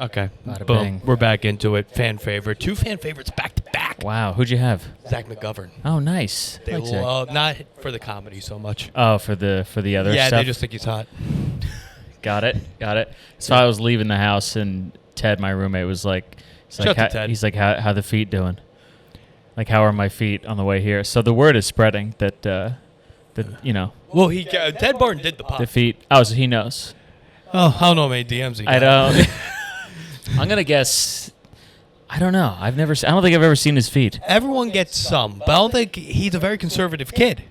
Okay. Bada Boom. bing. We're back into it. Fan favorite. 2 fan favorites back to back. Wow. Who'd you have? Zach McGovern. Oh, nice. They Like Zach. love, not for the comedy so much. Oh, for the other Yeah, stuff? they just think he's hot. Got it. So I was leaving the house, and Ted, my roommate, was like, Shout out to Ted. He's like, how the feet doing? Like, how are my feet on the way here? So the word is spreading that Well, Ted Barton did the pop. the feet. Oh, so he knows. Oh, I don't know how many DMs he got. I don't. I'm gonna guess. I don't know. I don't think I've ever seen his feet. Everyone gets some, but I don't think he's a very conservative kid.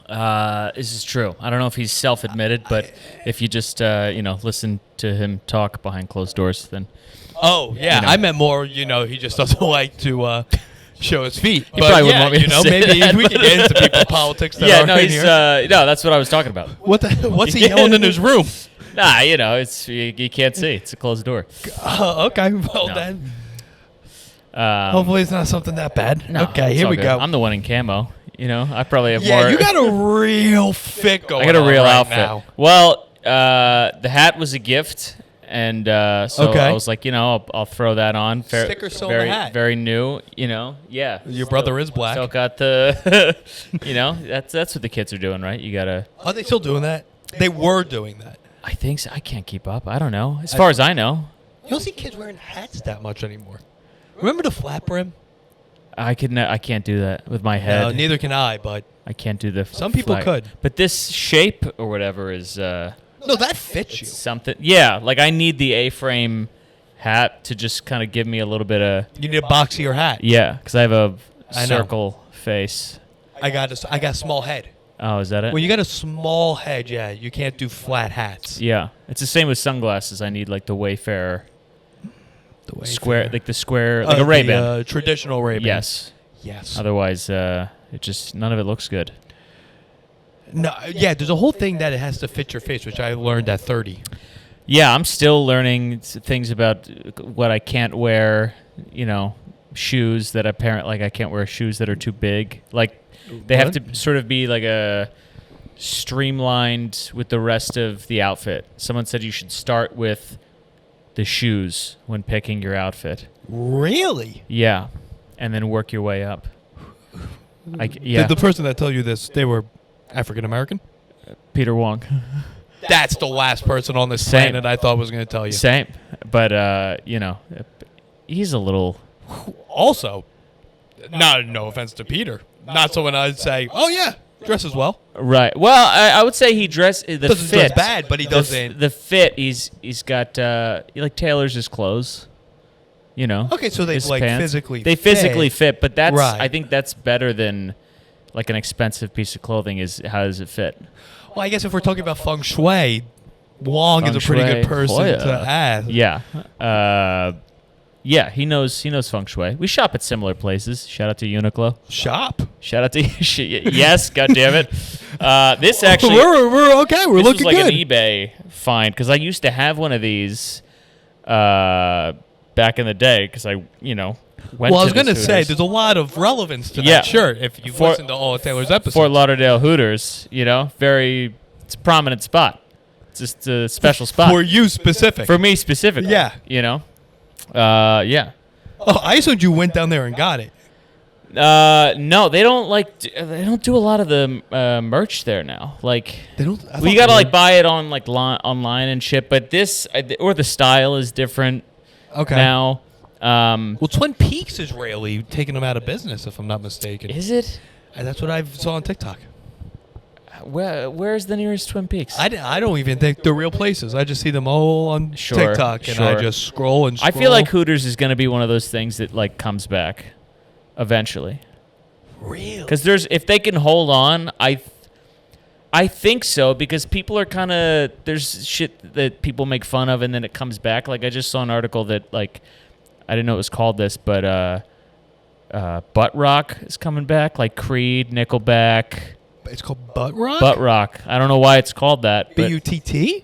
This is true. I don't know if he's self-admitted, but if you just listen to him talk behind closed doors, then Oh, yeah. I meant more, he just doesn't like to show his feet. He probably wouldn't want me to say maybe that, we but- could get into people's politics that yeah, are no, in he's here. no, that's what I was talking about. What's he yelling in his room? Nah, it's you can't see. It's a closed door. Okay, well No. then. Hopefully it's not something that bad. No, okay, it's here all we good. go. I'm the one in camo. I probably have Yeah, more. you got a real fit going I got a on real right outfit. now. Well, the hat was a gift, and so Okay. I was like, I'll throw that on. Sticker sewn very, the hat. very new. Yeah. Your brother is black. Still got the, that's what the kids are doing, right? You gotta. Are they still doing that? They were doing that. I think so. I can't keep up. I don't know. As far as I know, You don't see kids wearing hats that much anymore. Remember the flat brim? I can't do that with my head. No, neither can I, but I can't do the. Some people flag. could. But this shape or whatever is no, that fits you. something. Yeah, like I need the A-frame hat to just kind of give me a little bit of. You need a boxier hat. Yeah, because I have a I know. circle face. I got a small head. Oh, is that it? When you got a small head, yeah, you can't do flat hats. Yeah, it's the same with sunglasses. I need like the Wayfarer The way square, like the square, like a Ray-Ban. Traditional Ray-Ban. Yes. Yes. Otherwise, it just none of it looks good. No, yeah, there's a whole thing that it has to fit your face, which I learned at 30. Yeah, I'm still learning things about what I can't wear. Shoes that apparently I can't wear shoes that are too big. Like they have to sort of be like a streamlined with the rest of the outfit. Someone said you should start with the shoes when picking your outfit. Really? Yeah, and then work your way up. Yeah, Did the person that told you this, they were African American? Peter Wong. That's the last person on this Same. planet I thought was going to tell you. Same, but he's a little. Also, no offense to Peter, not someone I'd say, oh yeah, dresses well. Right. Well, I would say he dressed the Doesn't fit. dress bad, but he doesn't. The fit. He's got like tailors his clothes. Okay, so they his like pants. physically. They physically fit, but that's Right. I think that's better than like an expensive piece of clothing. Is how does it fit? Well, I guess if we're talking about feng shui, Wong is a pretty good person to ask. Yeah. Yeah, he knows feng shui. We shop at similar places. Shout out to Uniqlo. Shop. Shout out to yes, God damn it. This actually we're okay. We're this looking was like good. an eBay find because I used to have one of these back in the day because I went. Well, I was going to say there's a lot of relevance to Yeah. that shirt if you've listened to all of Taylor's episodes. Fort Lauderdale Hooters. It's a prominent spot. It's just a special spot For you specific. for me specifically. Yeah. Yeah. Oh, I assumed you went down there and got it. No, they don't do a lot of the merch there now. Like They don't. we gotta like buy it on like online and shit. But this or the style is different Okay. now. Well, Twin Peaks is really taking them out of business, if I'm not mistaken. Is it? And that's what I saw on TikTok. Where's the nearest Twin Peaks? I don't even think they're real places. I just see them all on TikTok, and I sure. just scroll and scroll. I feel like Hooters is gonna be one of those things that like comes back eventually. Real. Because if they can hold on, I think so because people are kind of there's shit that people make fun of and then it comes back. Like I just saw an article that like I didn't know it was called this, but butt rock is coming back, like Creed, Nickelback. It's called Butt Rock? Butt rock. I don't know why it's called that. but- B-U-T-T?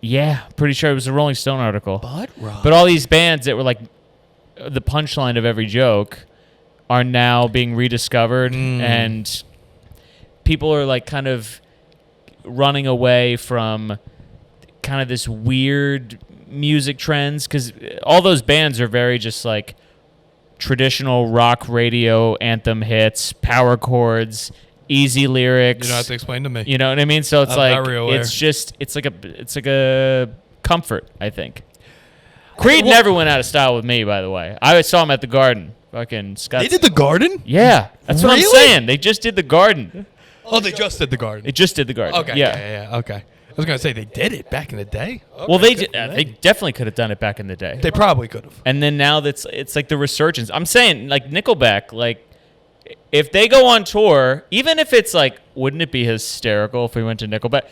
Yeah, pretty sure it was a Rolling Stone article. Butt Rock. But all these bands that were like the punchline of every joke are now being rediscovered and people are like kind of running away from kind of this weird music trends, because all those bands are very just like traditional rock radio anthem hits, power chords, easy lyrics. You don't have to explain to me. You know what I mean? So it's I'm like very aware. it's like a comfort, I think. Creed never went out of style with me, by the way. I saw him at the Garden. Fucking Scott. They did the Garden? Yeah, that's what I'm Really? saying. They just did the Garden. Oh, they just did the Garden. They just did the Garden. Okay. Yeah. Okay. I was gonna say they did it back in the day. Okay, Well, they good for they them. definitely could have done it back in the day. They probably could have. And then now it's like the resurgence. I'm saying like Nickelback, like if they go on tour, even if it's like, wouldn't it be hysterical if we went to Nickelback?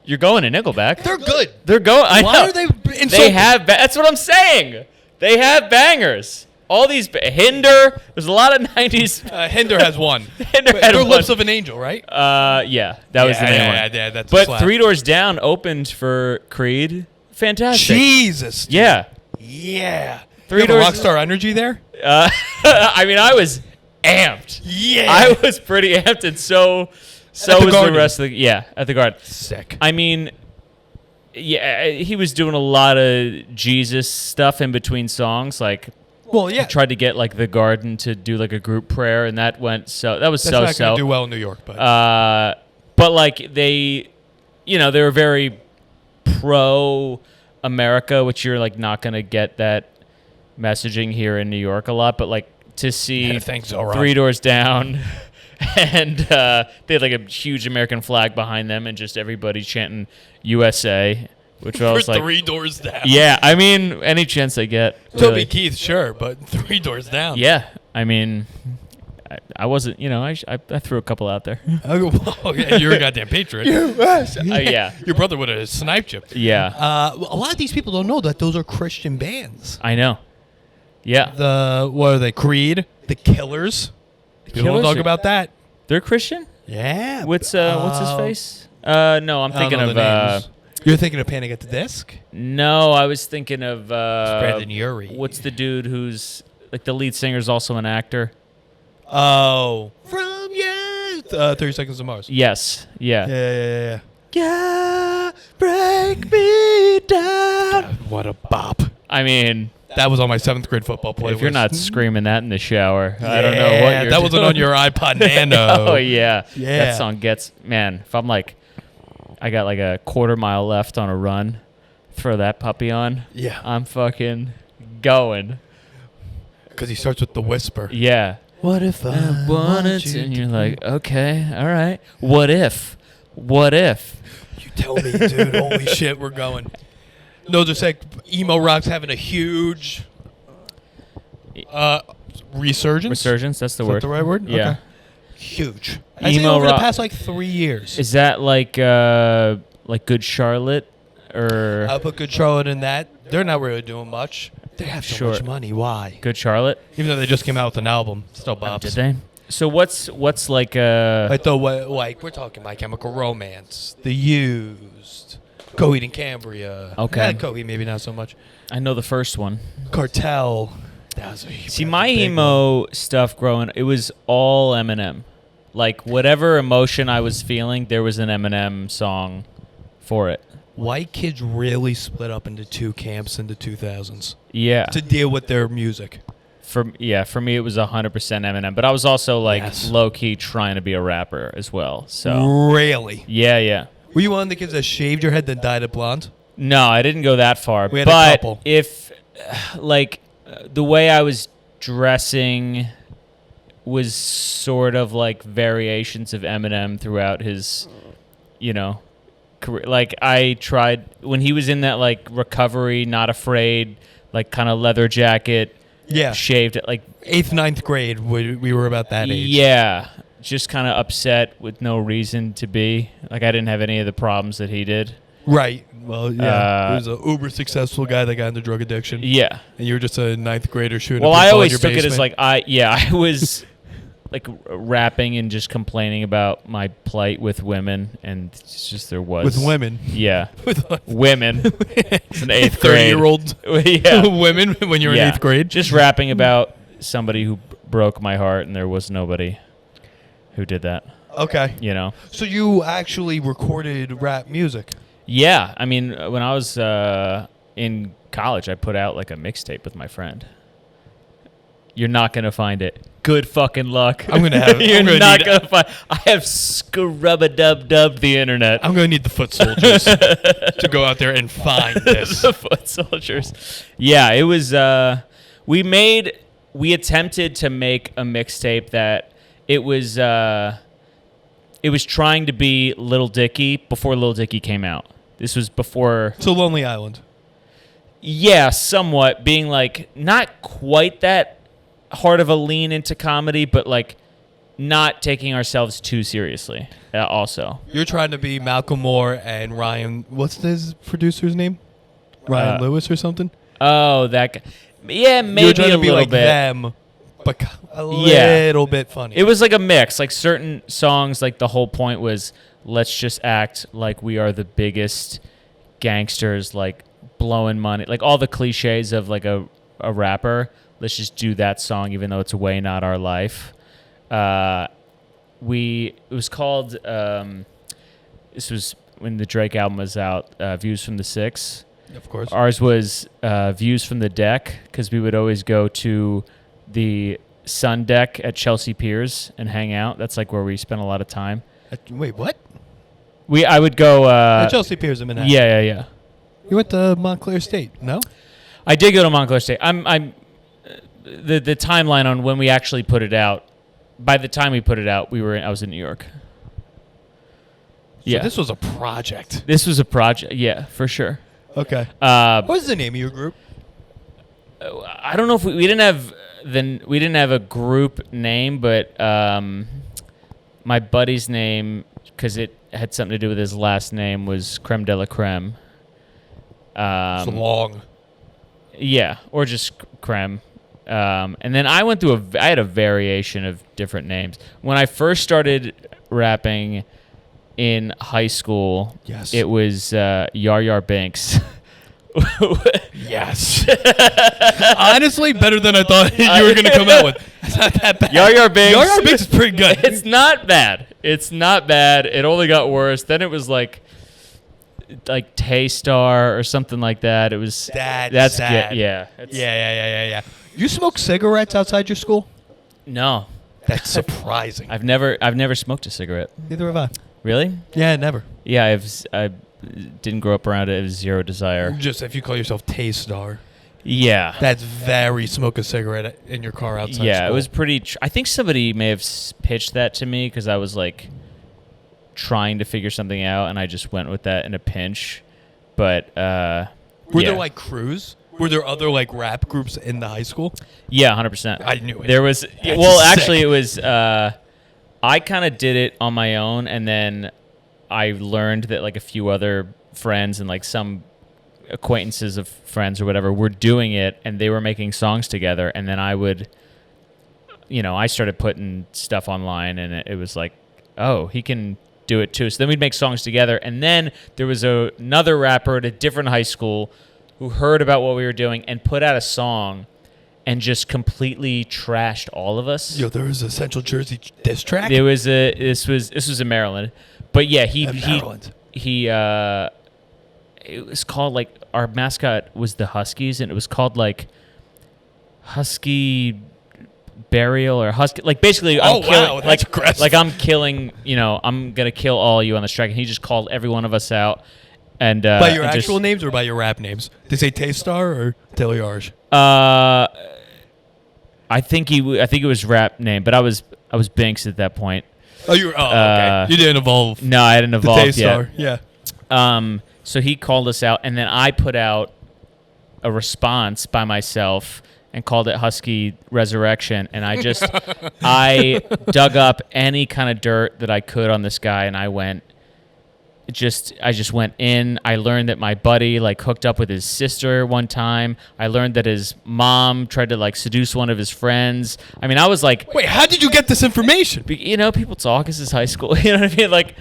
You're going to Nickelback. They're good. They're going. I Why know. are they They insulting? have. That's what I'm saying. They have bangers. All these Hinder. There's a lot of '90s. Hinder has one. Hinder But had they're one. Lips of an Angel, right? Yeah, that was the main one. Yeah, that's a But slap. Three Doors Down opened for Creed. Fantastic. Jesus. dude. Yeah. Yeah. Three You have a Doors- rock star energy there? I mean, I was amped. Yeah. I was pretty amped, and so At was the the Garden. rest of the at the Garden. Sick. I mean, yeah, he was doing a lot of Jesus stuff in between songs. Like, Well, yeah. he tried to get like the Garden to do like a group prayer, and that was That's so not going to do well in New York, but but like they were very pro America, which you're like not gonna get that messaging here in New York a lot. But like to see Yeah, thanks, all right. Three Doors Down, and they had like a huge American flag behind them, and just everybody chanting USA, which I for was like, Three Doors Down. yeah. I mean, any chance they get, Toby really. Keith, sure, but Three Doors Down. Yeah, I mean. I wasn't, I threw a couple out there. Oh, yeah, you're a goddamn patriot. Yeah. Your brother would have sniped you. Yeah, A lot of these people don't know that those are Christian bands. I know. Yeah. What are they? Creed, The Killers. You don't Killers talk are- about that. They're Christian? Yeah. What's his face? No, I'm I don't thinking know of the names. You're thinking of Panic at the Disc? no, I was thinking of Brandon Urie. what's the dude who's like the lead singer is also an actor? Oh. From yes. 30 Seconds to Mars. Yes. Yeah. Yeah. Yeah, break me down. God, what a bop. I mean, That was on my 7th grade football playlist. if you're not screaming that in the shower, I don't know what Yeah, you're that wasn't on your iPod Nano. Oh yeah. Yeah. That song gets if I'm like I got like a quarter mile left on a run, throw that puppy on. Yeah. I'm fucking going. Because he starts with the whisper. Yeah. What if I want it, and you're like, okay, all right. What if? What if? You tell me, dude. Holy shit, we're going. No, just like emo rock's having a huge resurgence. Resurgence, that's the Is that word. the right word? Yeah. Okay. Huge. I think Emo over the rock. past like 3 years. Is that like Good Charlotte or I'll put Good Charlotte in that. They're not really doing much. They have so Sure. much money. Why? Good Charlotte? Even though they just came out with an album, still Did bops. they? So what's like Like we're talking My Chemical Romance, The Used, Coheed and Cambria. Okay. Coheed maybe not so much. I know the first one. Cartel. That was See, my emo stuff growing, it was all Eminem. Like whatever emotion I was feeling, there was an Eminem song for it. White kids really split up into two camps in the 2000s Yeah. to deal with their music. For me, it was 100% Eminem. But I was also like Yes. low key trying to be a rapper as well. So Really? yeah. Were you one of the kids that shaved your head then dyed it blonde? No, I didn't go that far. We had a but couple. if the way I was dressing was sort of like variations of Eminem throughout his, career. Like I tried when he was in that like Recovery, Not Afraid, like kind of leather jacket, Yeah. shaved at like 8th, 9th grade, we were about that age. yeah, just kind of upset with no reason to be. Like I didn't have any of the problems that he did. Right. Well, yeah. He was Uh, an uber successful guy that got into drug addiction. Yeah. And you were just a 9th grader shooting Well, a I pinball in always your took it as basement. like I was like rapping and just complaining about my plight with women, and it's just there was with women. Yeah, With women. It's an 8th grade. 30-year-old Yeah, women when you're Yeah. in 8th grade. just rapping about somebody who broke my heart, and there was nobody who did that. Okay. So you actually recorded rap music. Yeah, I mean, when I was in college, I put out like a mixtape with my friend. You're not gonna find it. Good fucking luck. I'm gonna have. You're not gonna find. I have scrub-a-dub-dubbed the internet. I'm gonna need the foot soldiers to go out there and find this. The foot soldiers. Yeah, it was. We attempted to make a mixtape that it was trying to be Lil Dicky before Lil Dicky came out. This was before. So Lonely Island. Yeah, somewhat being like not quite that hard of a lean into comedy, but like not taking ourselves too seriously. Also, You're trying to be Malcolm Moore and Ryan. What's his producer's name? Ryan Lewis or something. oh, that guy. Yeah, maybe You're trying a to be little like bit. them, but a little bit funny. It was like a mix. Like certain songs, like the whole point was let's just act like we are the biggest gangsters, like blowing money, like all the cliches of like a rapper. Let's just do that song, even though it's way not our life. It was called. This was when the Drake album was out. Views from the Six. Of course. Ours was Views from the Deck, because we would always go to the Sun Deck at Chelsea Piers and hang out. That's like where we spent a lot of time. Wait, what? I would go. At Chelsea Piers in Manhattan. Yeah. You went to Montclair State, no? I did go to Montclair State. The timeline on when we actually put it out. By the time we put it out, I was in New York. So this was a project. This was a project. Yeah, for sure. Okay. What was the name of your group? I don't know if we didn't have a group name, but my buddy's name, because it had something to do with his last name, was Creme de la Creme. It's long. Yeah, or just Creme. And then I went through I had a variation of different names. When I first started rapping in high school, yes, it was Yar-Yar Binks. Yes. Honestly, better than I thought you were going to come out with. It's not that bad. Yar-Yar Binks. Yar-Yar Binks is pretty good. It's not bad. It only got worse. Then it was like Taystar or something like that. It was that's sad. Yeah. Yeah. You smoke cigarettes outside your school? No. That's surprising. I've never smoked a cigarette. Neither have I. Really? Yeah, never. Yeah, I didn't grow up around it. I have zero desire. Just if you call yourself Taystar. Yeah. That's very smoke a cigarette in your car outside Yeah, school. it was pretty. I think somebody may have pitched that to me because I was like trying to figure something out, and I just went with that in a pinch. But were there like crews? Were there other like rap groups in the high school? Yeah, 100%. I knew it. There was. Actually, it was. I kind of did it on my own, and then I learned that like a few other friends and like some acquaintances of friends or whatever were doing it, and they were making songs together, and then I would, I started putting stuff online, and it was like, oh, he can do it too. So then we'd make songs together, and then there was another rapper at a different high school who heard about what we were doing and put out a song and just completely trashed all of us. Yo, there was a Central Jersey diss track? This was in Maryland. But yeah, Maryland. It was called like, our mascot was the Huskies, and it was called like Husky Burial or Husky, like basically that's aggressive. Like I'm killing, I'm going to kill all you on this track. And he just called every one of us out. And by your actual names or by your rap names? Did they say Taystar or Taylor Yarish? I think it was rap name, but I was Binks at that point. Oh, you were. Oh, okay. You didn't evolve. No, I hadn't evolved yet. Yeah. So he called us out, and then I put out a response by myself and called it Husky Resurrection. And I dug up any kind of dirt that I could on this guy, and I just went in. I learned that my buddy like hooked up with his sister one time. I learned that his mom tried to like seduce one of his friends. I mean, I was like, wait, how did you get this information? People talk. This is high school. You know what I mean? Like,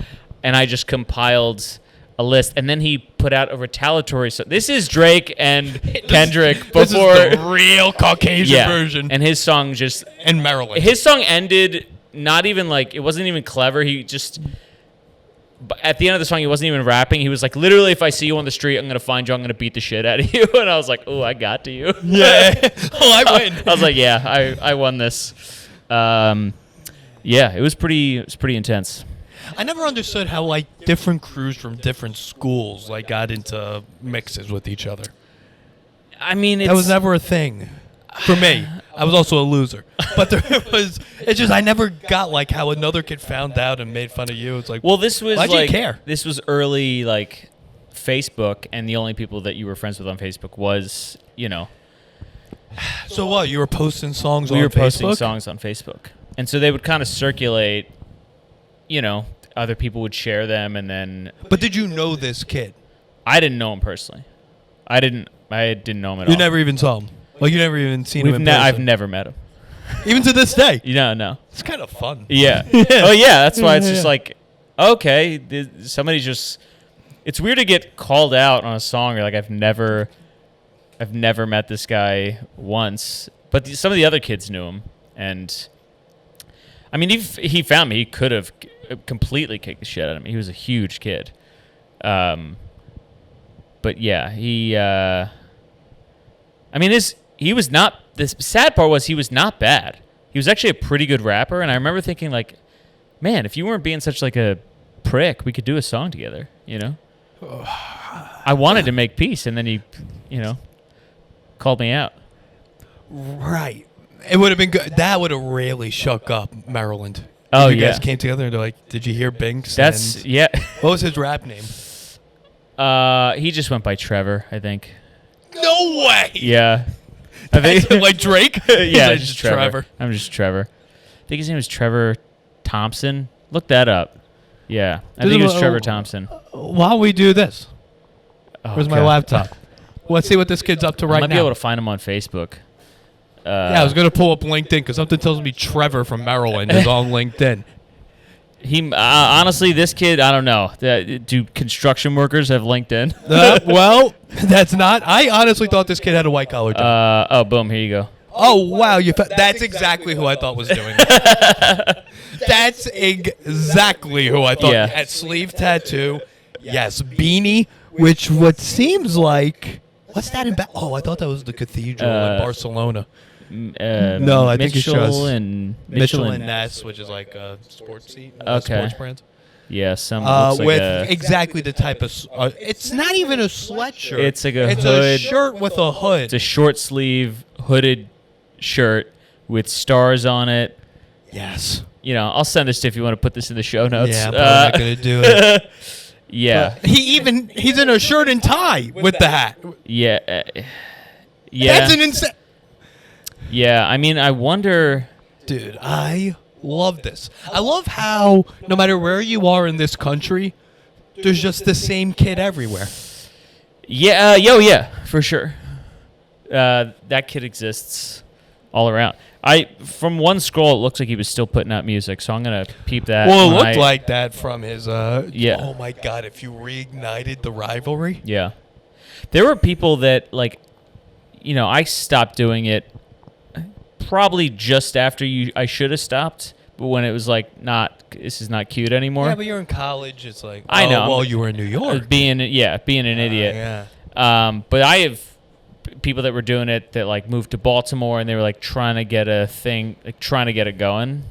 and I just compiled a list, and then he put out a retaliatory. So this is Drake and Kendrick before this is the real Caucasian version. And his song just in Maryland. His song ended not even like, it wasn't even clever. He just. but at the end of the song, he wasn't even rapping. He was like, literally, if I see you on the street, I'm going to find you. I'm going to beat the shit out of you. And I was like, oh, I got to you. Yeah. Oh, I win. I was like, yeah, I won this. Yeah, it was pretty intense. I never understood how like different crews from different schools like got into mixes with each other. I mean, That was never a thing for me. I was also a loser, but it's just I never got like how another kid found out and made fun of you. It's like, well, this was why'd you like care? This was early like Facebook, and the only people that you were friends with on Facebook was, you know, So what? You were posting songs we on were posting Facebook? songs on Facebook, and so they would kind of circulate. You know, other people would share them, and then But did you know this kid? I didn't know him personally. I didn't know him at all. You never even saw him. Like you never even seen him in person. I've never met him. Even to this day. No. It's kind of fun. Yeah. Oh yeah, that's why it's just like, okay, somebody just. It's weird to get called out on a song. Or like I've never met this guy once, but some of the other kids knew him, and I mean, if he found me, he could have completely kicked the shit out of me. He was a huge kid, but yeah, he. I mean, he was not. The sad part was he was not bad. He was actually a pretty good rapper, and I remember thinking like, man, if you weren't being such like a prick, we could do a song together. You know. I wanted to make peace, and then he, you know, called me out. Right. It would have been good. That would have really shook up Maryland. Oh, you yeah. guys came together and they're like, did you hear Binks? That's And yeah. what was his rap name? He just went by Trevor, I think. No way. Yeah. I think Like Drake? yeah, He's just Trevor. I'm just Trevor. I think his name was Trevor Thompson. Look that up. Yeah, I think it was Trevor Thompson. While we do this, Oh, where's my God. laptop? Let's see what this kid's up to I right might now. be able to find him on Facebook. Yeah, I was going to pull up LinkedIn because something tells me Trevor from Maryland is on LinkedIn. He honestly, this kid, I don't know. Do construction workers have LinkedIn? Well, that's not. I honestly thought this kid had a white collar job. Oh, boom! Here you go. Oh, wow. That's exactly who I thought was doing it. That's exactly who I thought. Yeah. Had sleeve tattoo. Yes, beanie, which what seems like. What's that in back? Oh, I thought that was the cathedral in Barcelona. No, I think it's just Mitchell and Ness, which is like a sports seat. Sports brand. Yeah, some looks like with exactly the type of. It's not even a sweatshirt. It's like a It's hood. a shirt with a hood. It's a short sleeve hooded shirt with stars on it. Yes. You know, I'll send this to you if you want to put this in the show notes. Yeah, I'm probably not gonna do it. Yeah. But he's in a shirt and tie with the hat. Yeah. Yeah. That's an insane. Yeah, I mean, I wonder. Dude, I love this. I love how no matter where you are in this country, there's just the same kid everywhere. Yeah, yeah, for sure. That kid exists all around. From one scroll, it looks like he was still putting out music, so I'm gonna peep that. Well, it looked like that from his. Yeah. Oh my God! If you reignited the rivalry. Yeah, there were people that like, you know, I stopped doing it probably just after I should have stopped, but when it was like this is not cute anymore. Yeah, but you're in college. It's like I know. Well, you were in New York. Being an idiot. Yeah. But I have people that were doing it that like moved to Baltimore and they were like trying to get a thing, like trying to get it going.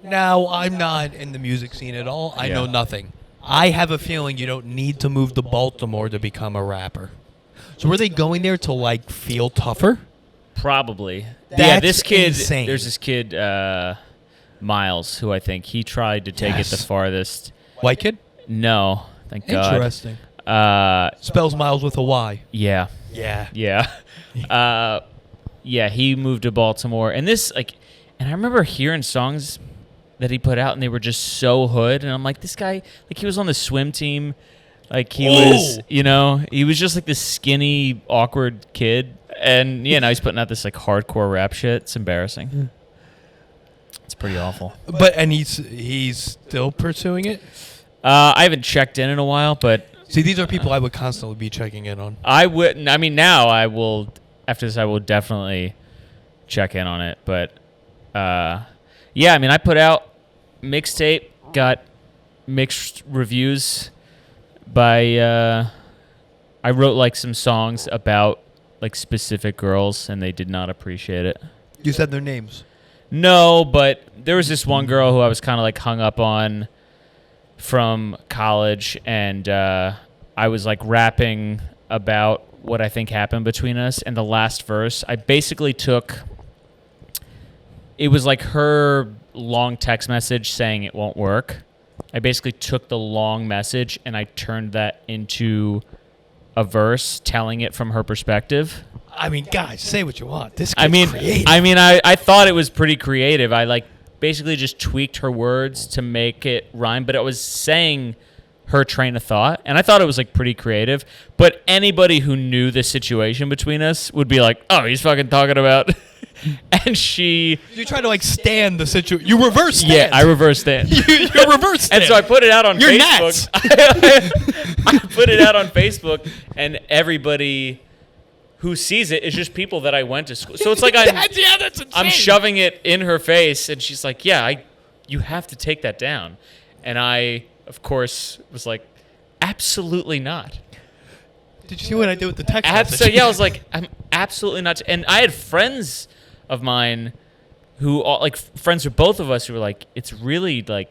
Now, I'm not in the music scene at all. I Yeah. know nothing. I have a feeling you don't need to move to Baltimore to become a rapper. So were they going there to like feel tougher? Probably. Yeah, That's this kid, insane. there's this kid, Miles, who I think he tried to take it the Yes. farthest. White kid? No, thank God. Interesting. Uh, Spells Miles with a Y. yeah. Yeah. Yeah. Yeah, he moved to Baltimore. And and I remember hearing songs that he put out and they were just so hood. And I'm like, this guy, like he was on the swim team. Like he was, you know, he was just like this skinny, awkward kid. And, you know, he's putting out this like hardcore rap shit. It's embarrassing. It's pretty awful. And he's still pursuing it? I haven't checked in a while, but See, these are people I would constantly be checking in on. I wouldn't. I mean, now I will. After this, I will definitely check in on it. But yeah, I mean, I put out mixtape, got mixed reviews by I wrote like some songs about like specific girls, and they did not appreciate it. You said their names. No, but there was this one girl who I was kind of like hung up on from college, and I was like rapping about what I think happened between us. And the last verse, I basically took, it was like her long text message saying it won't work. I basically took the long message and I turned that into a verse telling it from her perspective. I mean, guys, say what you want. This kid's creative. I thought it was pretty creative. I like basically just tweaked her words to make it rhyme, but I was saying her train of thought, and I thought it was like pretty creative. But anybody who knew the situation between us would be like, "Oh, he's fucking talking about." And you try to like stand the situation. You reverse stand. Yeah, I reverse stand. you reverse stand. And so I put it out on You're Facebook. I put it out on Facebook, and everybody who sees it is just people that I went to school. So it's like that's insane. I'm shoving it in her face, and she's like, "Yeah, you have to take that down." And I, of course, was like, "Absolutely not." Did you see what I did with the text message? Yeah, I was like, "I'm absolutely not." And I had friends of mine who, like, friends with both of us who were like, "It's really like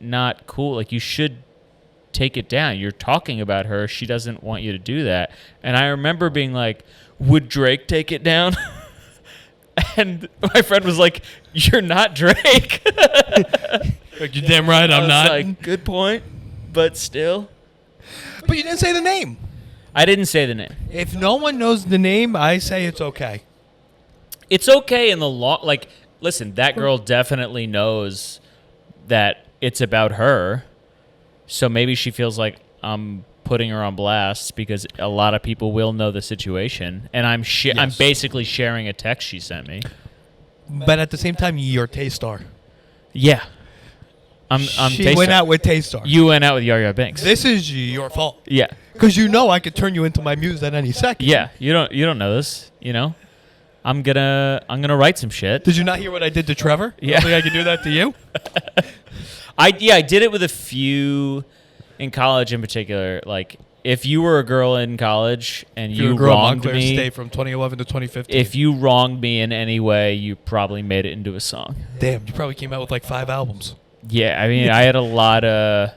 not cool. Like, you should take it down. You're talking about her. She doesn't want you to do that." And I remember being like, "Would Drake take it down?" And my friend was like, "You're not Drake." Like, you're damn right I'm not. Like, good point, but still. But you didn't say the name. I didn't say the name. If no one knows the name, I say it's okay. It's okay in the long. Like, listen, that girl definitely knows that it's about her. So maybe she feels like I'm putting her on blast because a lot of people will know the situation, and I'm basically sharing a text she sent me. But at the same time, you're Taystar. Yeah, I'm. She went out with Taystar. You went out with Yar-Yar Binks. This is your fault. Yeah, because you know I could turn you into my muse at any second. Yeah, you don't know this. You know, I'm gonna write some shit. Did you not hear what I did to Trevor? Yeah, you think I could do that to you? I did it with a few in college in particular. Like, if you were a girl in college and you wronged me, State from 2011 to 2015. If you wronged me in any way, you probably made it into a song. Damn, you probably came out with like 5 albums. Yeah, I mean, I had a lot of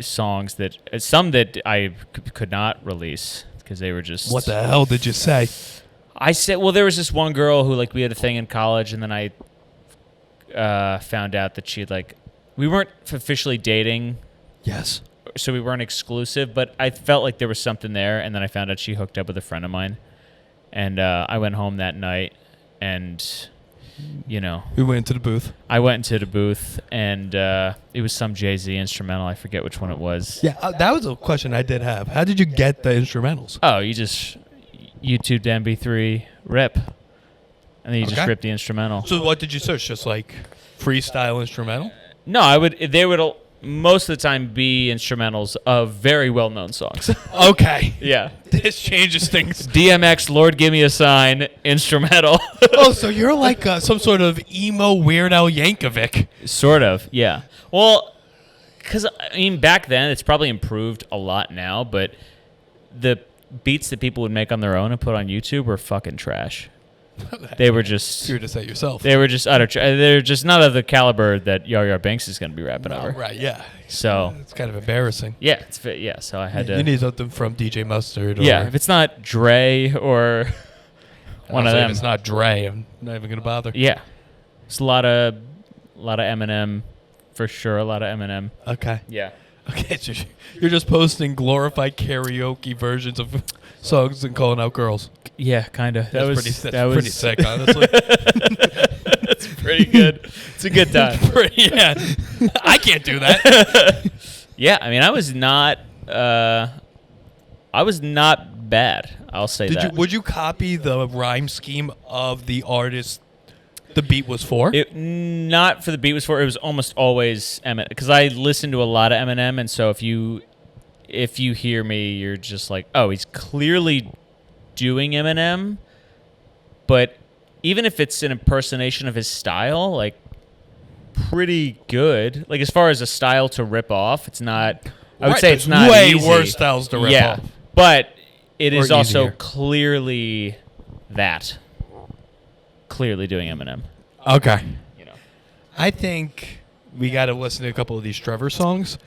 songs that some that I could not release because they were just. What the hell did you say? I said, well, there was this one girl who, like, we had a thing in college, and then I found out that she'd, like, we weren't officially dating. Yes. So we weren't exclusive, but I felt like there was something there, and then I found out she hooked up with a friend of mine, and I went home that night, and, you know. We went into the booth. I went into the booth, and it was some Jay-Z instrumental. I forget which one it was. Yeah, that was a question I did have. How did you get the instrumentals? Oh, you just YouTube to MP3 rip, and then you just rip the instrumental. So what did you search? Just like freestyle instrumental? No, they would most of the time be instrumentals of very well-known songs. Okay. Yeah. This changes things. DMX, Lord Give Me a Sign, instrumental. Oh, so you're like some sort of emo Weird Al Yankovic. Sort of, yeah. Well, because, I mean, back then, it's probably improved a lot now, but the beats that people would make on their own and put on YouTube were fucking trash. They were just. You're to say yourself. They were just utter. They're just not of the caliber that Yar-Yar Binks is going to be rapping over. Right. Yeah. So it's kind of embarrassing. Yeah. So I had to. You need something from DJ Mustard. Or yeah. If it's not Dre or one of them. If it's not Dre, I'm not even going to bother. Yeah. It's a lot of Eminem, for sure. A lot of Eminem. Okay. Yeah. Okay, so you're just posting glorified karaoke versions of songs and calling out girls. Yeah, kind of. That was pretty sick, honestly. That's pretty good. It's a good time. Yeah, I can't do that. Yeah, I mean, I was not bad. I'll say that. Would you copy the rhyme scheme of the artist the beat was for? Not for the beat was for. It was almost always Eminem, because I listen to a lot of Eminem, and so if you hear me, you're just like, oh, he's clearly doing Eminem. But even if it's an impersonation of his style, like, pretty good. Like as far as a style to rip off, it's not. I would say there's it's not way easy. worse styles to rip off. But it is Or also easier. clearly clearly doing Eminem. Okay. You know. I think we got to listen to a couple of these Trevor songs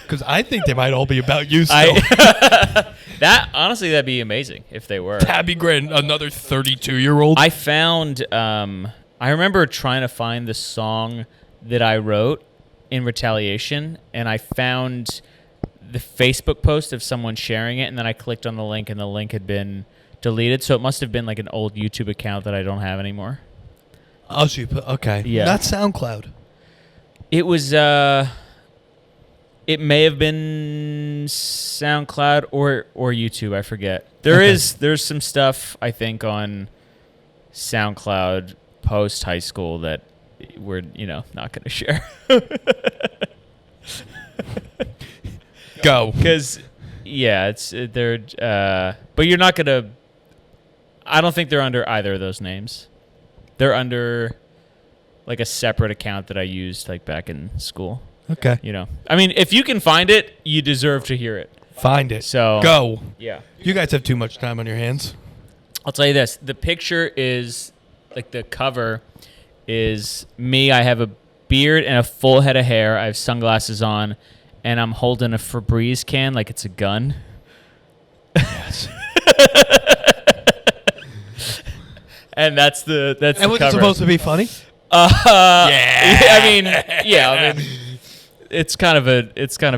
because I think they might all be about you still. That'd be amazing if they were. That'd be great. Another 32-year-old. I found. I remember trying to find the song that I wrote in retaliation, and I found the Facebook post of someone sharing it, and then I clicked on the link, and the link had been deleted. So it must have been like an old YouTube account that I don't have anymore. Oh, so you put, okay. Yeah. Not SoundCloud. It was. It may have been SoundCloud or YouTube. I forget. There's some stuff I think on SoundCloud post high school that we're not going to share. Go. Because they're but you're not going to. I don't think they're under either of those names. They're under like a separate account that I used like back in school. Okay. I mean, if you can find it, you deserve to hear it. Find it. So Go. Yeah. You guys have too much time on your hands. I'll tell you this. The picture is, like the cover is me. I have a beard and a full head of hair. I have sunglasses on, and I'm holding a Febreze can like it's a gun. Yes. And that's the And cover. was it supposed to be funny? Yeah. I mean, it's kind of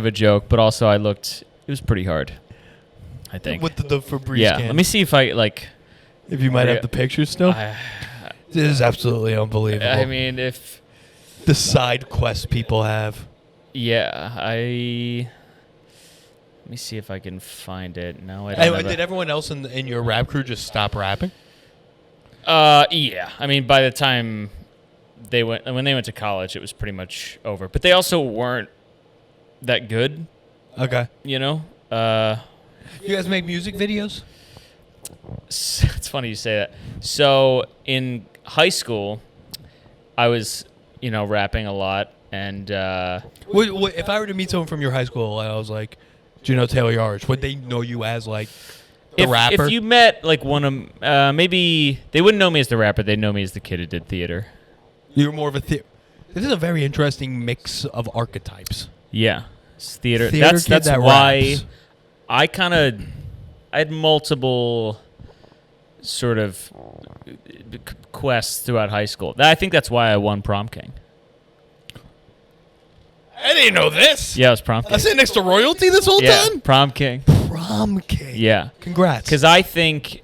a joke, but also it was pretty hard, I think. With the Febreze can. Let me see if if you might have the picture still. This is absolutely unbelievable. I mean, if the side quest people have. Yeah, let me see if I can find it. No, I don't. Did everyone else in your rap crew just stop rapping? Yeah. I mean, by the time when they went to college, it was pretty much over. But they also weren't that good. Okay. You guys make music videos? It's funny you say that. So in high school, I was, rapping a lot, and if I were to meet someone from your high school and I was like, do you know Taylor Yarish? Would they know you as like the rapper? If you met like one of maybe they wouldn't know me as the rapper. They'd know me as the kid who did theater. You're more of a theater. This is a very interesting mix of archetypes. Yeah, it's theater. That's why raps. I had multiple sort of quests throughout high school. I think that's why I won Prom King. I didn't know this. Yeah, I was Prom King. I sat next to royalty this whole time? Prom King. Prom King. Yeah. Congrats. Because I think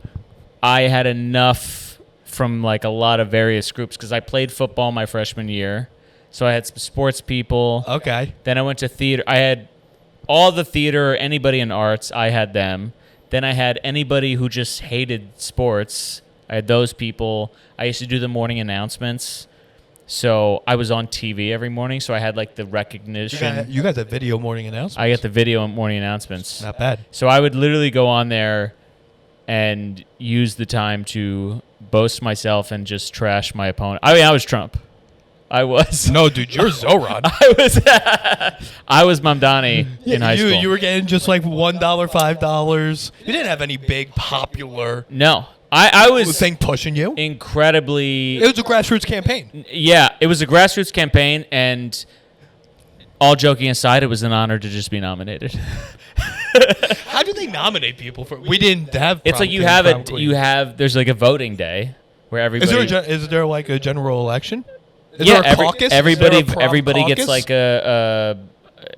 I had enough from like a lot of various groups because I played football my freshman year. So I had some sports people. Okay. Then I went to theater. I had all the theater, anybody in arts, I had them. Then I had anybody who just hated sports. I had those people. I used to do the morning announcements. So I was on TV every morning, so I had like the recognition. You guys have video morning announcements. I get the video morning announcements. Not bad. So I would literally go on there and use the time to boast myself and just trash my opponent. I mean, I was Trump. I was. No, dude, you're Zoran. I was Mamdani in high school. You were getting just like $1, $5. You didn't have any big popular. No. I was thing pushing you. Incredibly. It was a grassroots campaign. Yeah, it was a grassroots campaign, and all joking aside, it was an honor to just be nominated. How do they nominate people for? We didn't have. It's like there's like a voting day where everybody. Is there like a general election? Is there a caucus? Everybody gets like a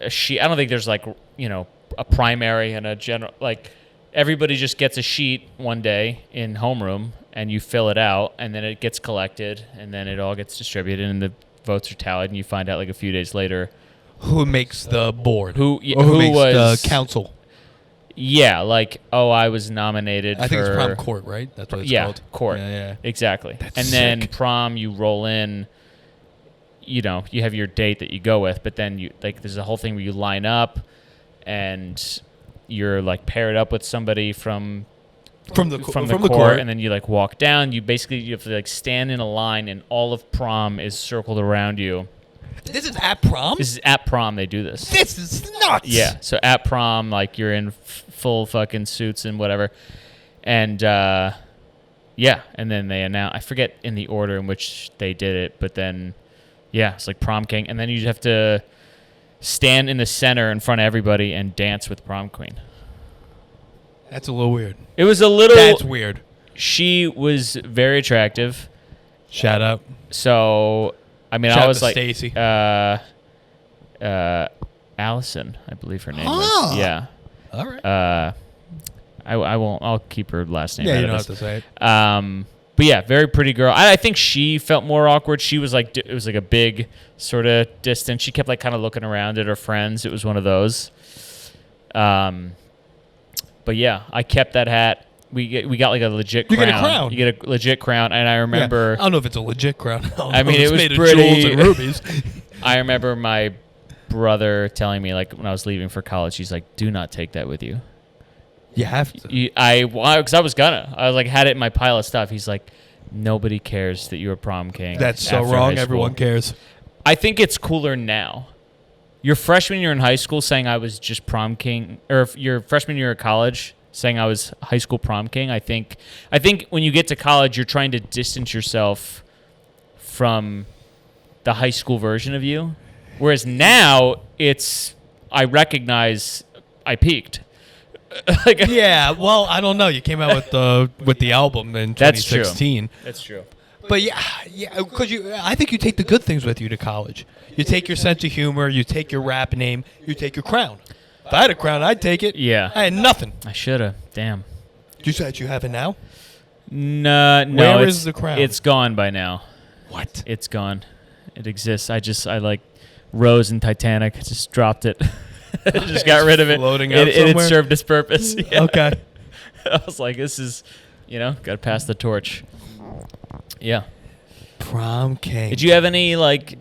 sheet. I don't think there's like a primary and a general like. Everybody just gets a sheet one day in homeroom, and you fill it out, and then it gets collected, and then it all gets distributed, and the votes are tallied, and you find out like a few days later who makes the board, who makes was the council. Yeah, like I was nominated. I think it's prom court, right? That's what it's called. Court. Yeah, exactly. That's and sick. then prom, you roll in. You have your date that you go with, but then there's a whole thing where you line up, and you're like paired up with somebody from the court, and then you like walk down. You have to like stand in a line, and all of prom is circled around you. This is at prom? This is at prom. They do this. This is nuts. Yeah. So at prom, like you're in full fucking suits and whatever, and yeah, and then they announce. I forget in the order in which they did it, but then yeah, it's like prom king, and then you have to stand in the center in front of everybody and dance with prom queen. That's a little weird. It was a little. That's weird. She was very attractive. Shout out. So I mean, Shout I out was to like, Stacy. Allison, I believe her name Oh. was. Yeah. All right. I won't. I'll keep her last name. Yeah, out you of don't this. have to say it. But yeah, very pretty girl. I think she felt more awkward. She was like, it was like a big sort of distance. She kept like kind of looking around at her friends. It was one of those. But yeah, I kept that hat. We got like a legit crown. You get a crown. You get a legit crown, and I remember. Yeah. I don't know if it's a legit crown. I mean, it was made pretty. Of jewels and rubies. I remember my brother telling me, like, when I was leaving for college, he's like, "Do not take that with you." You have to. Because I was like, had it in my pile of stuff. He's like, nobody cares that you're a prom king. That's so after wrong. high school." Everyone cares. I think it's cooler now. Your freshman year in high school saying I was just prom king, or if your freshman year of college saying I was high school prom king. I think when you get to college, you're trying to distance yourself from the high school version of you. Whereas now I recognize I peaked. Like, Yeah, well, I don't know. You came out with the album in That's true. 2016. That's true. But yeah, because I think you take the good things with you to college. You take your sense of humor. You take your rap name. You take your crown. If I had a crown, I'd take it. Yeah. I had nothing. I should have. Damn. You said you have it now. No. Where it's, is the crown? It's gone by now. What? It's gone. It exists. I like Rose in Titanic. I just dropped it. Just got rid of it. Floating out It had somewhere? served its purpose. Yeah. Okay. I was like, this is, got to pass the torch. Yeah. Prom king. Did you have any like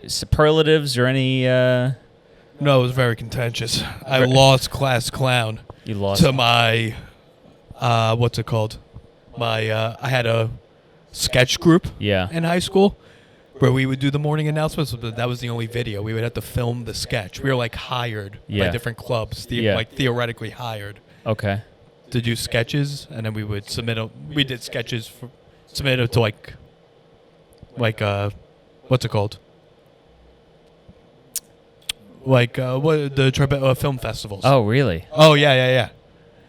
superlatives or any? No, it was very contentious. I lost class clown You lost. to my, what's it called? I had a sketch group Yeah. in high school where we would do the morning announcements, but that was the only video. We would have to film the sketch. We were like hired Yeah. by different clubs, Yeah. like theoretically hired Okay. to do sketches, and then we would submit. We did sketches submit it to like what's it called? Like what the film festivals. Oh, really? Oh yeah.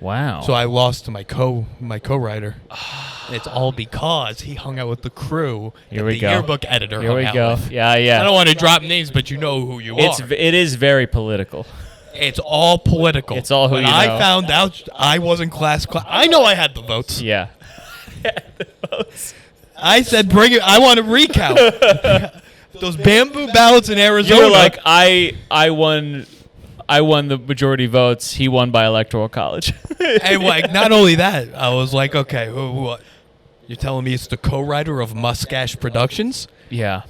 Wow. So I lost to my co-writer. And it's all because he hung out with the crew Here that we the go. yearbook editor Here hung we out go. with. Yeah. I don't want to drop names, but you know who you are. It is very political. It's all political. It's all who when you I know. found out I wasn't class. I know I had the votes. Yeah. I said, bring it. I want to recount. Those bamboo ballots in Arizona. You were like, I won the majority votes. He won by electoral college. and like, not only that, I was like, okay, what? You're telling me it's the co-writer of Mustache Productions? Yeah.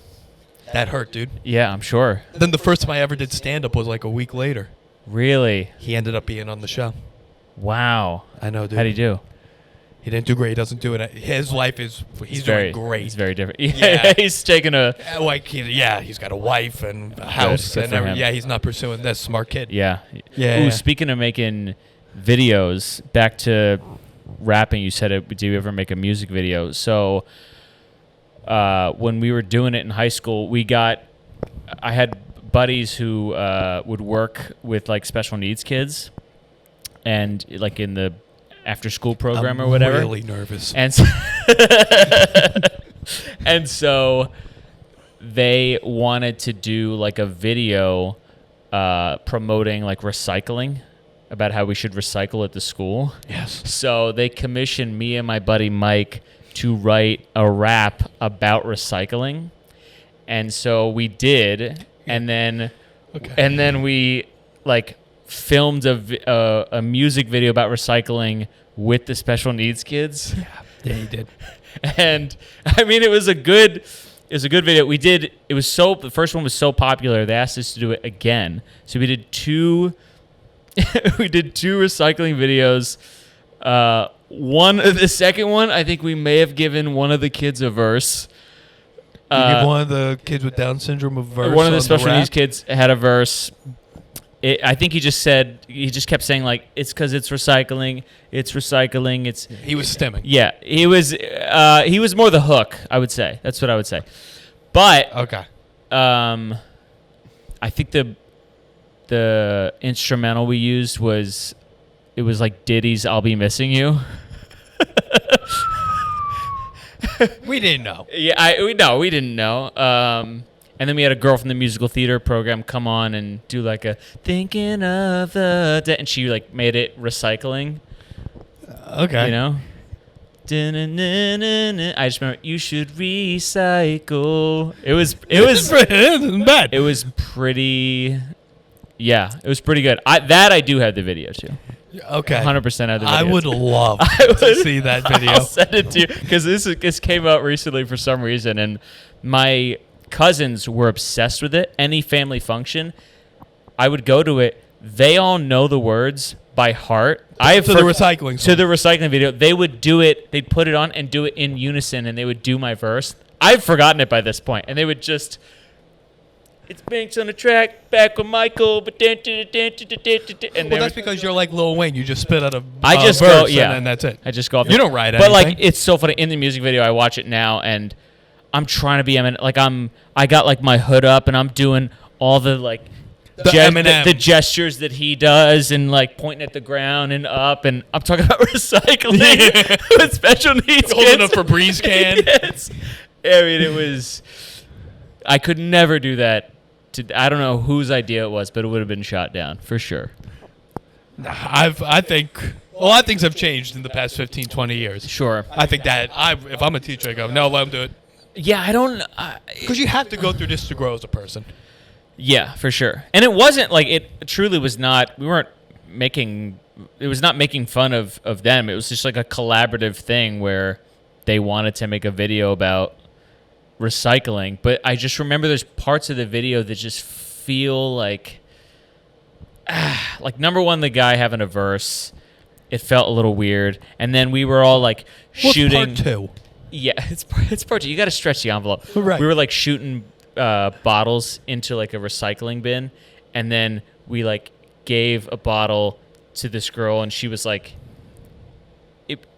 That hurt, dude. Yeah, I'm sure. Then the first time I ever did stand-up was like a week later. Really? He ended up being on the show. Wow. I know, dude. How'd he do? He didn't do great. He doesn't do it. His life is, he's doing great. He's very different. Yeah. He's taking a... He's got a wife and a house. Good And for him. yeah, he's not pursuing this. Smart kid. Yeah. Yeah. Ooh, speaking of making videos, back to rapping, you said, do you ever make a music video? So when we were doing it in high school, I had buddies who would work with like special needs kids and like in the after school program or whatever. I'm really nervous. And so, and so they wanted to do like a video promoting like recycling, about how we should recycle at the school. Yes. So they commissioned me and my buddy Mike to write a rap about recycling. And so we did, and then we like filmed a music video about recycling with the special needs kids. Yeah, he did. And I mean, it was a good video. The first one was so popular, they asked us to do it again. So we did two recycling videos. The second one, I think we may have given one of the kids a verse. You give one of the kids with Down syndrome a verse. One of the special needs kids had a verse. I think he just kept saying like, it's because it's recycling. It's recycling. He was stimming. Yeah, he was more the hook, I would say. That's what I would say. But okay. I think the instrumental we used was like Diddy's "I'll Be Missing You." We didn't know. Yeah, we didn't know. And then we had a girl from the musical theater program come on and do like a "Thinking of the Day," and she like made it recycling. Okay. You know. I just remember you should recycle. It was bad. It was pretty. Yeah, it was pretty good. I do have the video too. Okay. 100% have the video. I would love to see that video. I'll send it to you because this came out recently for some reason, and my cousins were obsessed with it. Any family function, I would go to it. They all know the words by heart. The recycling video. They would do it. They'd put it on and do it in unison, and they would do my verse. I've forgotten it by this point, and they would just. It's Binks on the track, back with Michael, but and that's because you're like Lil Wayne. You just spit out a verse, and that's it. I just go off. You don't write anything. But like, it's so funny in the music video. I watch it now, and I'm trying to be Eminem. Like I got like my hood up, and I'm doing all the like the gestures that he does, and like pointing at the ground and up, and I'm talking about recycling with special needs. Holding a Febreze can. Yes. I mean, it was. I could never do that. I don't know whose idea it was, but it would have been shot down for sure. I think a lot of things have changed in the past 15, 20 years. Sure. I think that if I'm a teacher, I go, no, let him do it. Yeah, I don't. Because you have to go through this to grow as a person. Yeah, for sure. And it wasn't like it truly was not. We weren't making. It was not making fun of them. It was just like a collaborative thing where they wanted to make a video about recycling, but I just remember there's parts of the video that just feel like number one, the guy having a verse, it felt a little weird, and then we were all like shooting. Part two? Yeah, it's part two. You got to stretch the envelope. Right. We were like shooting bottles into like a recycling bin, and then we like gave a bottle to this girl, and she was like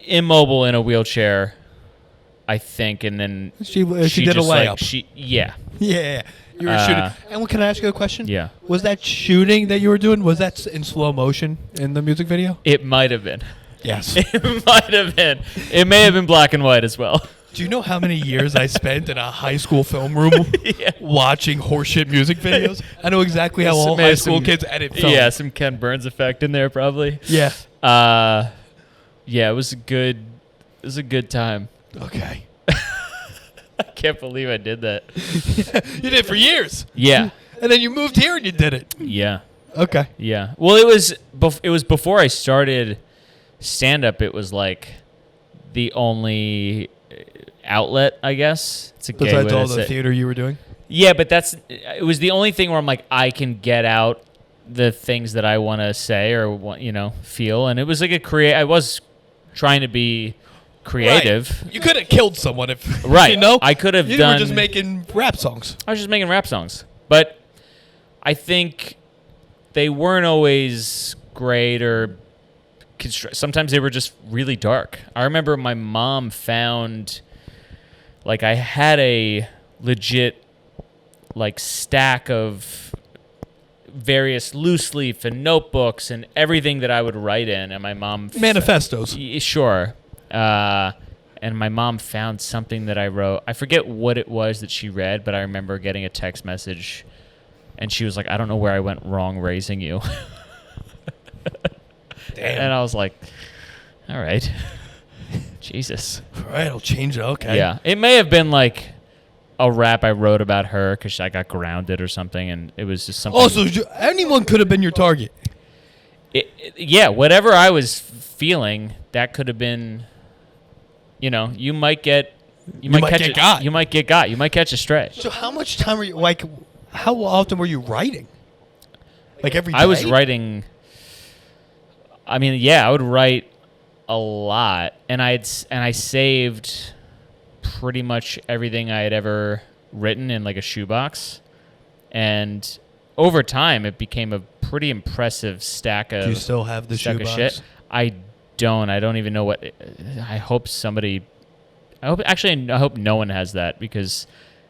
immobile in a wheelchair, I think, and then she did a layup. Yeah. You were shooting. And can I ask you a question? Yeah. Was that shooting that you were doing, was that in slow motion in the music video? It might have been. Yes. It might have been. It may have been black and white as well. Do you know how many years I spent in a high school film room watching horseshit music videos? I know exactly how all high school kids edit film. Yeah, some Ken Burns effect in there probably. Yeah. Yeah, it was a good time. Okay. I can't believe I did that. You did it for years. Yeah. And then you moved here and you did it. Yeah. Okay. Yeah. Well, it was before I started stand-up. It was like the only outlet, I guess. It's a gay way to say. Besides all the theater you were doing? Yeah, but it was the only thing where I'm like, I can get out the things that I want to say or feel. And it was like I was trying to be creative. Right. You could have killed someone if right. I could have done. You were just making rap songs. I was just making rap songs, but I think they weren't always great or sometimes they were just really dark. I remember my mom found like I had a legit like stack of various loose leaf and notebooks and everything that I would write in, and my mom manifestos. Sure. And my mom found something that I wrote. I forget what it was that she read, but I remember getting a text message, and she was like, I don't know where I went wrong raising you. Damn. And I was like, all right. Jesus. All right, I'll change it. Okay. Yeah. It may have been like a rap I wrote about her because I got grounded or something, and it was just something. Oh, so anyone could have been your target. Yeah, whatever I was feeling, that could have been... you might get got. You might get got. You might catch a stray. So how much time were you how often were you writing? Like every day? I was writing. I mean, yeah, I would write a lot, and I saved pretty much everything I had ever written in like a shoebox, and over time it became a pretty impressive stack of. Do you still have the stack of shoebox? shit. I don't even know what. I hope somebody. I hope no one has that because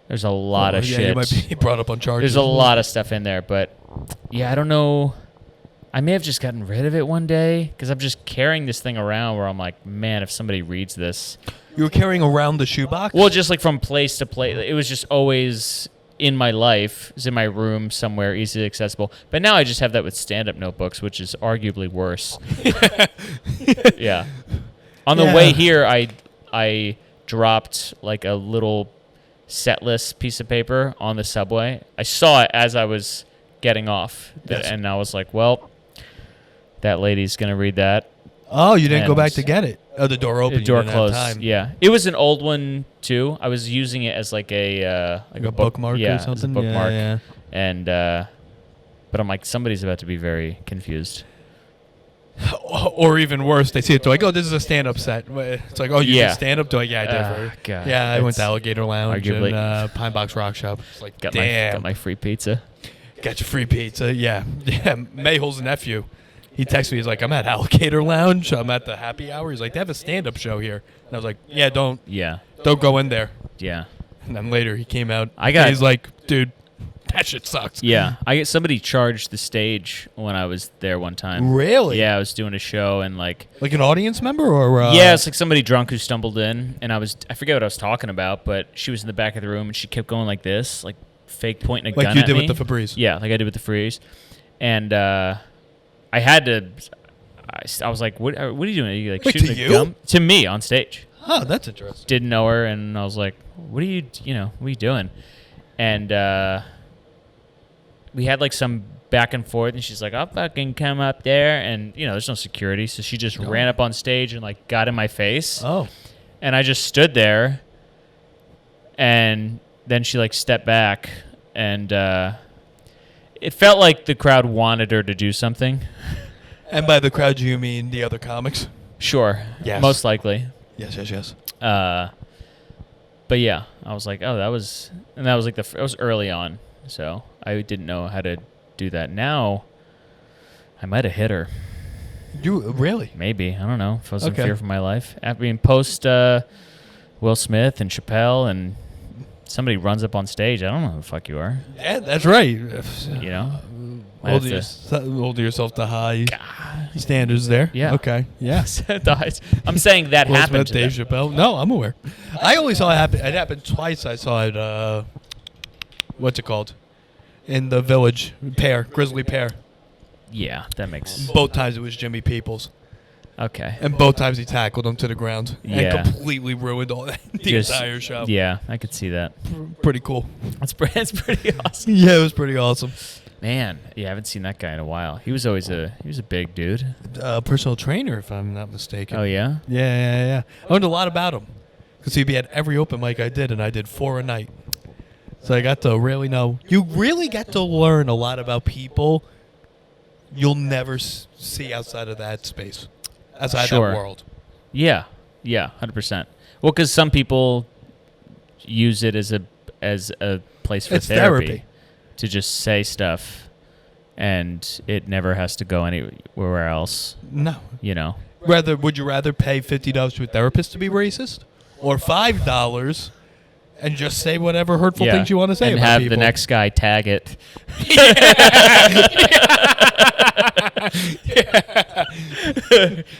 there's a lot of shit. You might be brought up on charges. There's a lot of stuff in there, but yeah, I don't know. I may have just gotten rid of it one day because I'm just carrying this thing around where I'm like, man, if somebody reads this. You were carrying around the shoebox? Well, just like from place to place. It was just always in my life. It was in my room somewhere, easily accessible. But now I just have that with stand-up notebooks, which is arguably worse. Yeah. On the way here, I dropped like a little set list piece of paper on the subway. I saw it as I was getting off, and I was like, well, that lady's going to read that. Oh, you didn't go back to get it? Oh, the door opened. The door closed. Yeah. It was an old one, too. I was using it as like a bookmark or something? As a bookmark. Yeah. And, but I'm like, somebody's about to be very confused. Or even worse, they see it. They're like, oh, this is a stand-up set. It's like, oh, you did stand-up? They're like, yeah, I did. God, yeah, I went to Alligator Lounge and Pine Box Rock Shop. It's like, got my free pizza. Got your free pizza, yeah. Yeah, Mayhill's nephew. He texted me. He's like, I'm at Alligator Lounge. I'm at the happy hour. He's like, they have a stand-up show here. And I was like, yeah, don't go in there. Yeah. And then later he came out. He's like, dude, that shit sucks. Yeah. Somebody charged the stage when I was there one time. Really? Yeah, I was doing a show and like an audience member or yeah, it's like somebody drunk who stumbled in and I forget what I was talking about, but she was in the back of the room and she kept going like this, like fake pointing a gun at me. Like you did with the Febreze. Yeah, like I did with the Febreze. And I had to I was like, what are you doing? Are you like shooting a gum? To me on stage. Oh, that's interesting. Didn't know her and I was like, what are you doing? And we had like some back and forth and she's like, I'll fucking come up there, and there's no security, so she just ran up on stage and like got in my face. Oh. And I just stood there, and then she like stepped back, and it felt like the crowd wanted her to do something. And by the crowd you mean the other comics? Sure. Yes. Most likely. Yes. But yeah, I was like, oh, that was like it was early on. So I didn't know how to do that. Now, I might have hit her. You really? Maybe. I don't know. If I was in fear for my life. I mean, post Will Smith and Chappelle, and somebody runs up on stage. I don't know who the fuck you are. Yeah, that's right. Hold yourself to high standards there. Yeah. Okay. Yeah. I'm saying that Will happened Smith, to Dave Chappelle. No, I'm aware. I only saw it happen. It happened twice. I saw it. What's it called? In the Village, Grizzly Pear. Yeah, that makes. Both times it was Jimmy Peoples. Okay. And both times he tackled him to the ground and completely ruined all the entire show. Yeah, I could see that. Pretty cool. It's pretty awesome. Yeah, it was pretty awesome. Man, I haven't seen that guy in a while. He was a big dude. Personal trainer, if I'm not mistaken. Oh yeah. Yeah. I learned a lot about him because he'd be at every open mic I did, and I did 4 a night. So I got to really know. You really get to learn a lot about people you'll never see outside of that space, outside that world. Yeah, 100%. Well, because some people use it as a place for therapy, to just say stuff, and it never has to go anywhere else. No, Would you rather pay $50 to a therapist to be racist, or $5? And just say whatever hurtful things you want to say and about have people. The next guy tag it.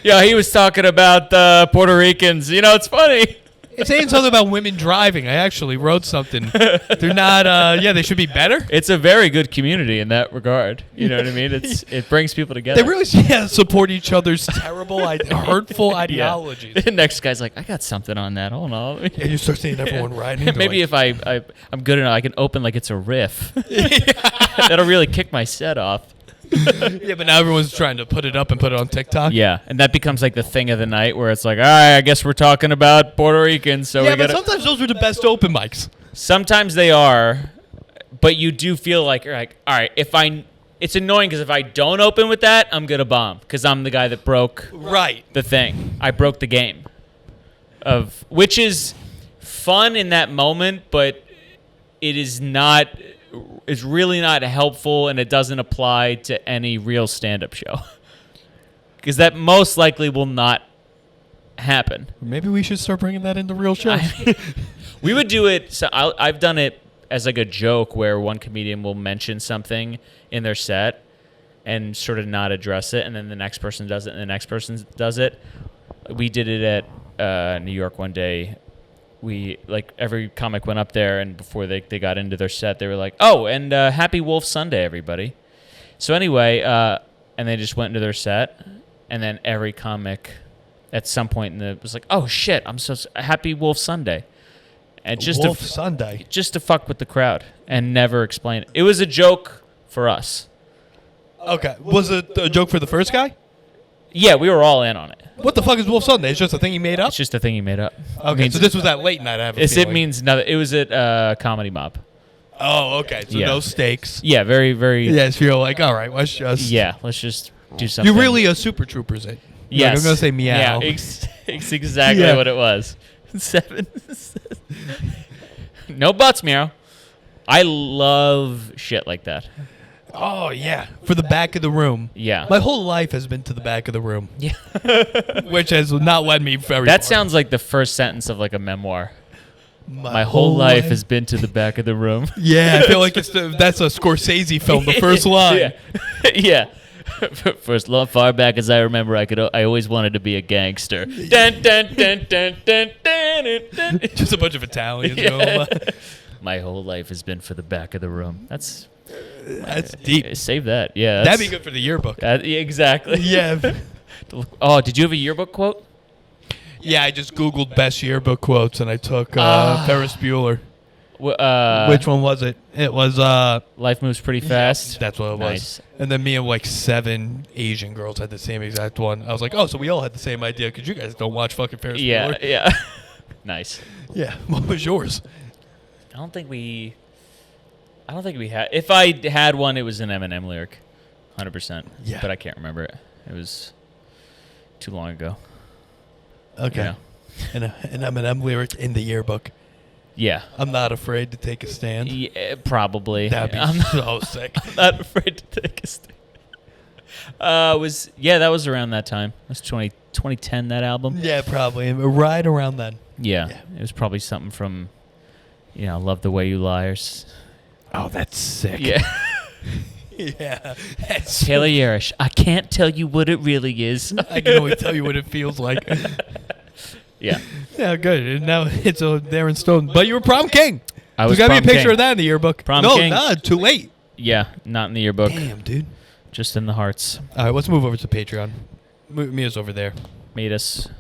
Yeah, he was talking about Puerto Ricans. It's funny. It's saying something about women driving. I actually wrote something. They're not. They should be better. It's a very good community in that regard. You know what I mean? It brings people together. They really support each other's terrible, hurtful ideologies. The next guy's like, I got something on that. Hold on. Yeah, you start seeing everyone riding. Maybe if I'm good enough, I can open like it's a riff. That'll really kick my set off. Yeah, but now everyone's trying to put it up and put it on TikTok. Yeah, and that becomes like the thing of the night where it's like, all right, I guess we're talking about Puerto Ricans. So but sometimes those are the best open mics. Sometimes they are, but you do feel like you're like, all right, it's annoying because if I don't open with that, I'm gonna bomb because I'm the guy that broke the thing. I broke the game, which is fun in that moment, but it is not. It's really not helpful, and it doesn't apply to any real stand-up show because that most likely will not happen. Maybe we should start bringing that into real shows. We would do it. So I've done it as like a joke where one comedian will mention something in their set and sort of not address it, and then the next person does it, and the next person does it. We did it at New York one day. We every comic went up there, and before they got into their set, they were like, "Oh, and Happy Wolf Sunday, everybody." So anyway, and they just went into their set, and then every comic at some point was like, "Oh shit, I'm so Happy Wolf Sunday," and Sunday, just to fuck with the crowd and never explain it. It was a joke for us. Okay, was it a joke for the first guy? Yeah, we were all in on it. What the fuck is Wolf Sunday? It's just a thing he made up? It's just a thing he made up. Okay, so this was at late night, I have a It feeling. means nothing. It was at Comedy Mob. Oh, okay, so no stakes. Yeah, very, very... Yes, you're like, all right, let's just... Yeah, let's just do something. You're really a Super Troopers, it. Yes. Like, I'm going to say meow. Yeah, it's exactly what it was. 7. No buts, meow. I love shit like that. Oh, yeah. For the back of the room. Yeah. My whole life has been to the back of the room. Yeah. Which has not led me very That far. sounds like the first sentence of like a memoir. My whole life has been to the back of the room. Yeah, I feel like that's a Scorsese film, the first line. Yeah. First, far back as I remember, I always wanted to be a gangster. Dun, dun, dun, dun, dun, dun, dun. Just a bunch of Italians. Yeah. My whole life has been for the back of the room. That's deep. Save that. Yeah. That'd be good for the yearbook. Yeah, exactly. Yeah. Oh, did you have a yearbook quote? Yeah, I just Googled best yearbook quotes, and I took Ferris Bueller. Which one was it? It was... Life Moves Pretty Fast. Yeah, that's what it was. Nice. And then me and like 7 Asian girls had the same exact one. I was like, oh, so we all had the same idea because you guys don't watch fucking Ferris Bueller. Yeah. Nice. Yeah. What was yours? I don't think we had... If I had one, it was an Eminem lyric. 100%. Yeah. But I can't remember it. It was too long ago. Okay. Yeah. And an Eminem lyric in the yearbook. Yeah. I'm not afraid to take a stand. Yeah, probably. That'd be so sick. I'm not afraid to take a stand. That was around that time. It was 2010, that album. Yeah, probably. Right around then. Yeah. It was probably something from, Love the Way You Lie. Oh, that's sick. Yeah. Yeah. Taylor Yarish. I can't tell you what it really is. I can only tell you what it feels like. Yeah. Yeah, good. And now it's there in stone. But you were prom king. I was There's got to be a picture king. of that in the yearbook. Prom no, king. nah, too late. Yeah, not in the yearbook. Damn, dude. Just in the hearts. All right, let's move over to Patreon. Mia's over there. Meet us.